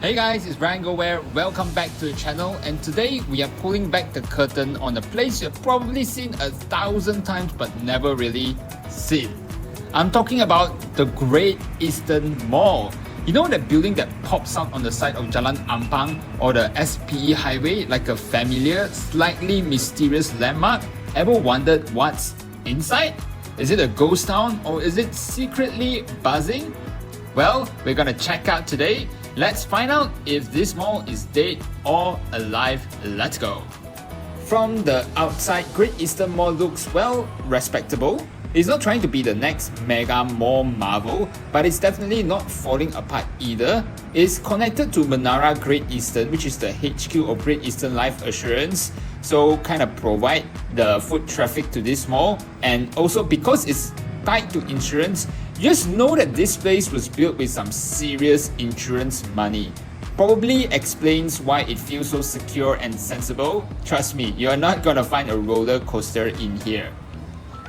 Hey guys, it's Ryan Go. Welcome back to the channel, and today we are pulling back the curtain on a place you've probably seen 1,000 times but never really seen. I'm talking about the Great Eastern Mall. You know that building that pops out on the side of Jalan Ampang or the SPE highway like a familiar, slightly mysterious landmark? Ever wondered what's inside? Is it a ghost town or is it secretly buzzing? Well, we're gonna check out today. Let's find out if this mall is dead or alive. Let's go. From the outside, Great Eastern Mall looks, well, respectable. It's not trying to be the next mega mall marvel, but it's definitely not falling apart either. It's connected to Menara Great Eastern, which is the HQ of Great Eastern Life Assurance, so kind of provide the foot traffic to this mall. And also because it's tied to insurance, just know that this place was built with some serious insurance money. Probably explains why it feels so secure and sensible. Trust me, you're not gonna find a roller coaster in here.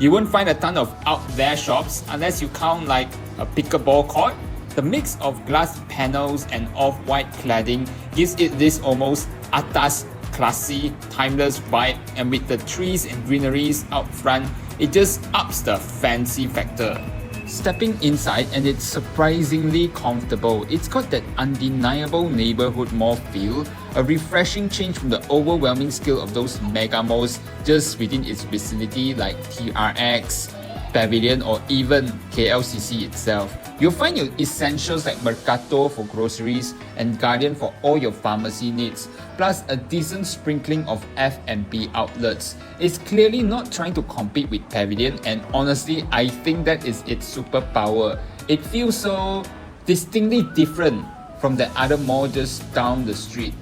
You won't find a ton of out there shops unless you count like a pickleball court. The mix of glass panels and off-white cladding gives it this almost atas, classy, timeless vibe, and with the trees and greeneries out front, it just ups the fancy factor. Stepping inside, and it's surprisingly comfortable. It's got that undeniable neighborhood mall feel, a refreshing change from the overwhelming scale of those mega malls just within its vicinity like TRX, Pavilion, or even KLCC itself. You'll find your essentials like Mercato for groceries and Guardian for all your pharmacy needs, plus a decent sprinkling of F&B outlets. It's clearly not trying to compete with Pavilion, and honestly, I think that is its superpower. It feels so distinctly different from the other mall just down the street.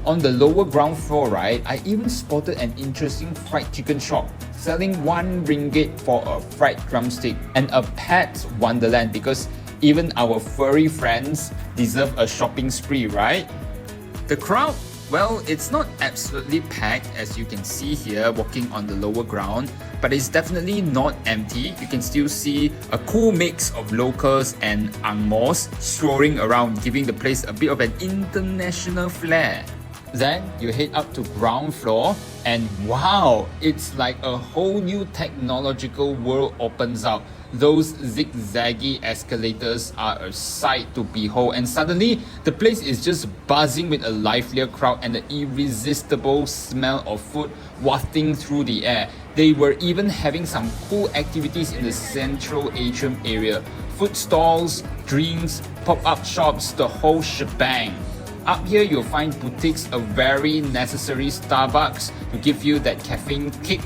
On the lower ground floor, right, I even spotted an interesting fried chicken shop selling 1 ringgit for a fried drumstick, and a pet's wonderland because even our furry friends deserve a shopping spree, right? The crowd, well, it's not absolutely packed as you can see here walking on the lower ground, but it's definitely not empty. You can still see a cool mix of locals and angmos strolling around, giving the place a bit of an international flair. Then you head up to ground floor, and wow, it's like a whole new technological world opens up. Those zigzaggy escalators are a sight to behold, and suddenly the place is just buzzing with a livelier crowd and the irresistible smell of food wafting through the air. They were even having some cool activities in the central atrium area. Food stalls, drinks, pop-up shops, the whole shebang. Up here, you'll find boutiques, a very necessary Starbucks to give you that caffeine kick,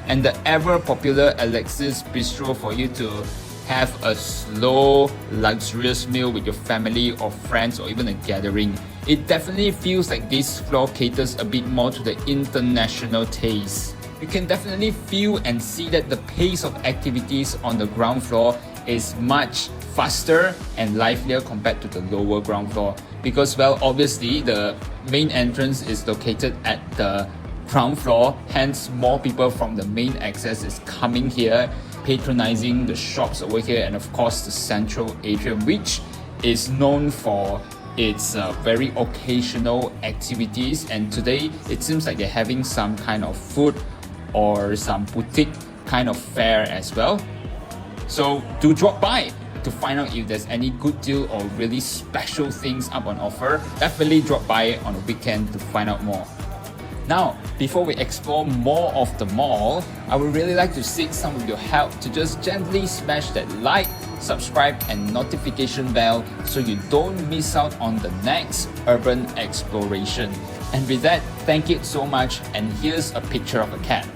and the ever-popular Alexis Bistro for you to have a slow, luxurious meal with your family or friends or even a gathering. It definitely feels like this floor caters a bit more to the international taste. You can definitely feel and see that the pace of activities on the ground floor is much faster and livelier compared to the lower ground floor, because, well, obviously the main entrance is located at the ground floor, hence more people from the main access is coming here, patronizing the shops over here, and of course the central atrium, which is known for its very occasional activities. And today it seems like they're having some kind of food or some boutique kind of fair as well. So do drop by to find out if there's any good deal or really special things up on offer. Definitely drop by on a weekend to find out more. Now, before we explore more of the mall, I would really like to seek some of your help to just gently smash that like, subscribe and notification bell so you don't miss out on the next urban exploration. And with that, thank you so much, and here's a picture of a cat.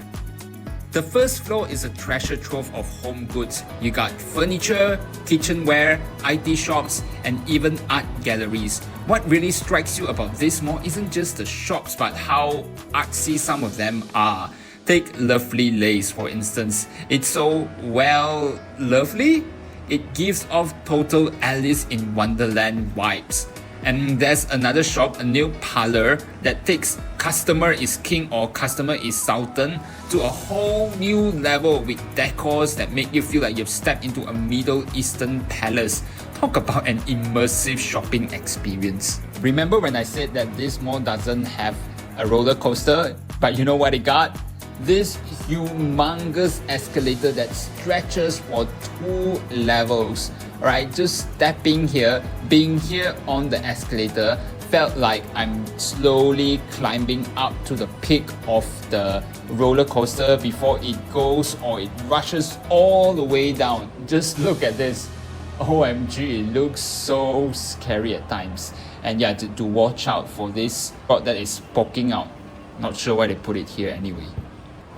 The first floor is a treasure trove of home goods. You got furniture, kitchenware, IT shops, and even art galleries. What really strikes you about this mall isn't just the shops, but how artsy some of them are. Take Lovely Lace for instance. It's so, well, lovely. It gives off total Alice in Wonderland vibes. And there's another shop, a nail parlor, that takes customer is king or customer is sultan to a whole new level with decors that make you feel like you've stepped into a Middle Eastern palace. Talk about an immersive shopping experience. Remember when I said that this mall doesn't have a roller coaster? But you know what it got? This humongous escalator that stretches for 2 levels. Alright, just stepping here, being here on the escalator, felt like I'm slowly climbing up to the peak of the roller coaster before it goes or it rushes all the way down. Just look at this. OMG, it looks so scary at times. And yeah, to watch out for this spot that is poking out. Not sure why they put it here anyway.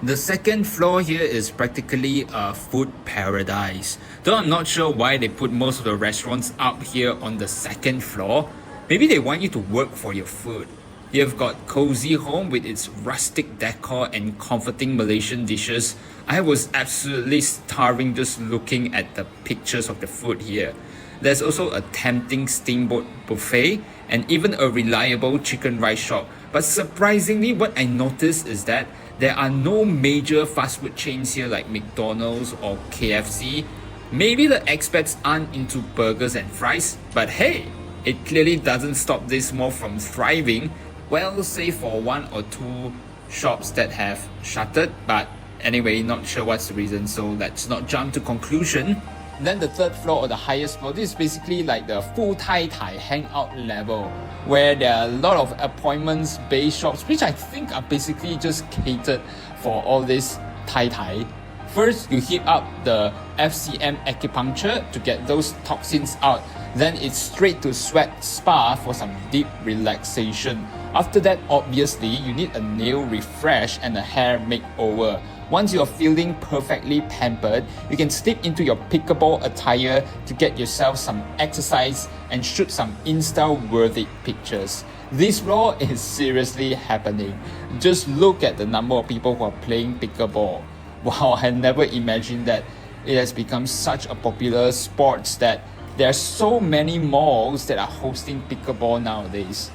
The second floor here is practically a food paradise. Though I'm not sure why they put most of the restaurants up here on the second floor. Maybe they want you to work for your food. You've got Cozy Home with its rustic decor and comforting Malaysian dishes. I was absolutely starving just looking at the pictures of the food here. There's also a tempting steamboat buffet and even a reliable chicken rice shop. But surprisingly, what I noticed is that there are no major fast food chains here like McDonald's or KFC. Maybe the expats aren't into burgers and fries, but hey, it clearly doesn't stop this mall from thriving. Well, save for 1 or 2 shops that have shuttered, but anyway, not sure what's the reason, so let's not jump to conclusion. Then the third floor or the highest floor, this is basically like the full Tai Tai hangout level, where there are a lot of appointments-based shops, which I think are basically just catered for all this Tai Tai. First, you heat up the FCM acupuncture to get those toxins out. Then it's straight to sweat spa for some deep relaxation. After that, obviously, you need a nail refresh and a hair makeover. Once you're feeling perfectly pampered, you can slip into your pickleball attire to get yourself some exercise and shoot some Insta-worthy pictures. This floor is seriously happening. Just look at the number of people who are playing pickleball. Wow, I never imagined that it has become such a popular sport that there are so many malls that are hosting pickleball nowadays.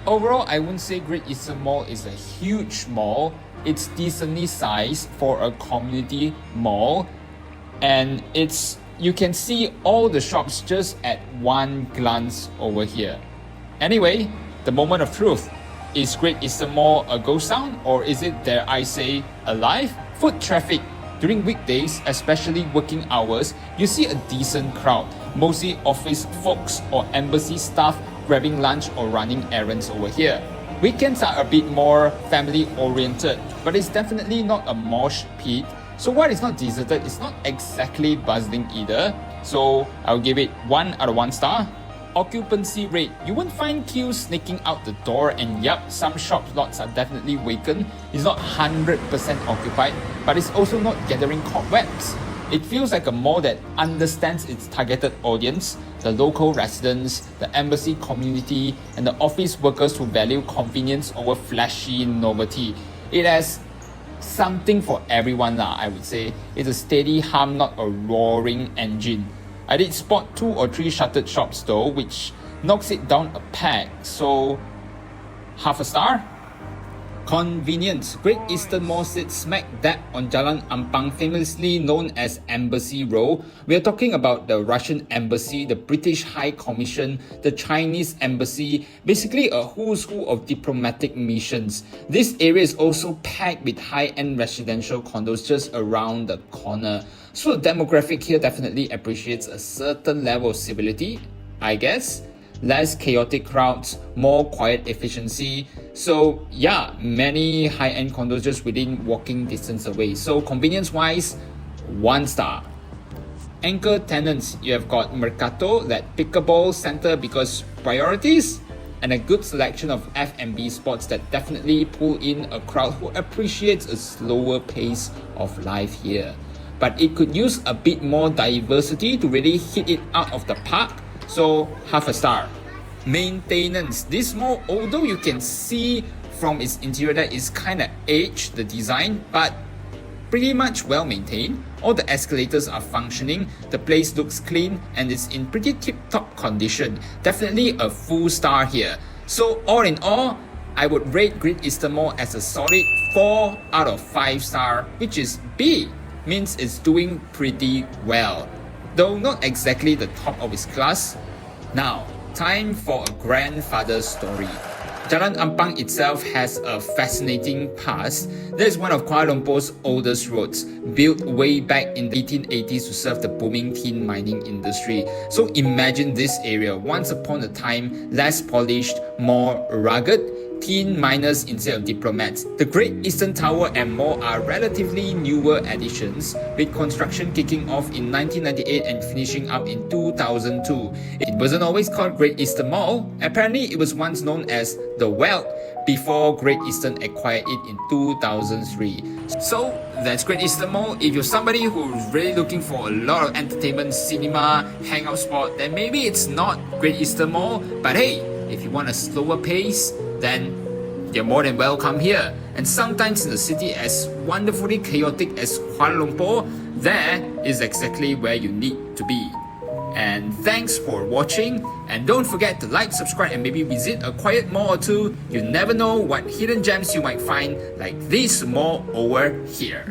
Overall, I wouldn't say Great Eastern Mall is a huge mall. It's decently sized for a community mall, and you can see all the shops just at one glance over here. Anyway, the moment of truth. Is Great Eastern Mall a ghost town, or is it, dare I say, alive? Foot traffic. During weekdays, especially working hours, you see a decent crowd, mostly office folks or embassy staff grabbing lunch or running errands over here. Weekends are a bit more family oriented, but it's definitely not a mosh pit. So while it's not deserted, it's not exactly bustling either. So I'll give it 1 out of 1 star. Occupancy rate. You won't find queues sneaking out the door, and yup, some shop lots are definitely vacant. It's not 100% occupied, but it's also not gathering cobwebs. It feels like a mall that understands its targeted audience, the local residents, the embassy community, and the office workers who value convenience over flashy novelty. It has something for everyone, I would say. It's a steady hum, not a roaring engine. I did spot 2 or 3 shuttered shops though, which knocks it down a peg, so half a star. Convenience. Great Eastern Mall sits smack dab on Jalan Ampang, famously known as Embassy Row. We are talking about the Russian Embassy, the British High Commission, the Chinese Embassy, basically a who's who of diplomatic missions. This area is also packed with high-end residential condos just around the corner. So the demographic here definitely appreciates a certain level of civility, I guess. Less chaotic crowds, more quiet efficiency. So yeah, many high-end condos just within walking distance away. So convenience-wise, 1 star. Anchor tenants, you have got Mercato, that pickleball center because priorities, and a good selection of F&B spots that definitely pull in a crowd who appreciates a slower pace of life here. But it could use a bit more diversity to really hit it out of the park. So half a star. Maintenance. This mall, although you can see from its interior that it's kind of aged, the design, but pretty much well maintained. All the escalators are functioning, the place looks clean and is in pretty tip-top condition. Definitely a full star here. So all in all, I would rate Great Eastern Mall as a solid 4 out of 5 star, which is B, means it's doing pretty well, though not exactly the top of its class. Now, time for a grandfather story. Jalan Ampang itself has a fascinating past. That is one of Kuala Lumpur's oldest roads, built way back in the 1880s to serve the booming tin mining industry. So imagine this area, once upon a time less polished, more rugged, tin miners instead of diplomats. The Great Eastern Tower and Mall are relatively newer additions, with construction kicking off in 1998 and finishing up in 2002. It wasn't always called Great Eastern Mall. Apparently, it was once known as The Weld before Great Eastern acquired it in 2003. So that's Great Eastern Mall. If you're somebody who's really looking for a lot of entertainment, cinema, hangout spot, then maybe it's not Great Eastern Mall. But hey, if you want a slower pace, then you're more than welcome here. And sometimes in a city as wonderfully chaotic as Kuala Lumpur, there is exactly where you need to be. And thanks for watching, and don't forget to like, subscribe and maybe visit a quiet mall or two. You never know what hidden gems you might find, like this mall over here.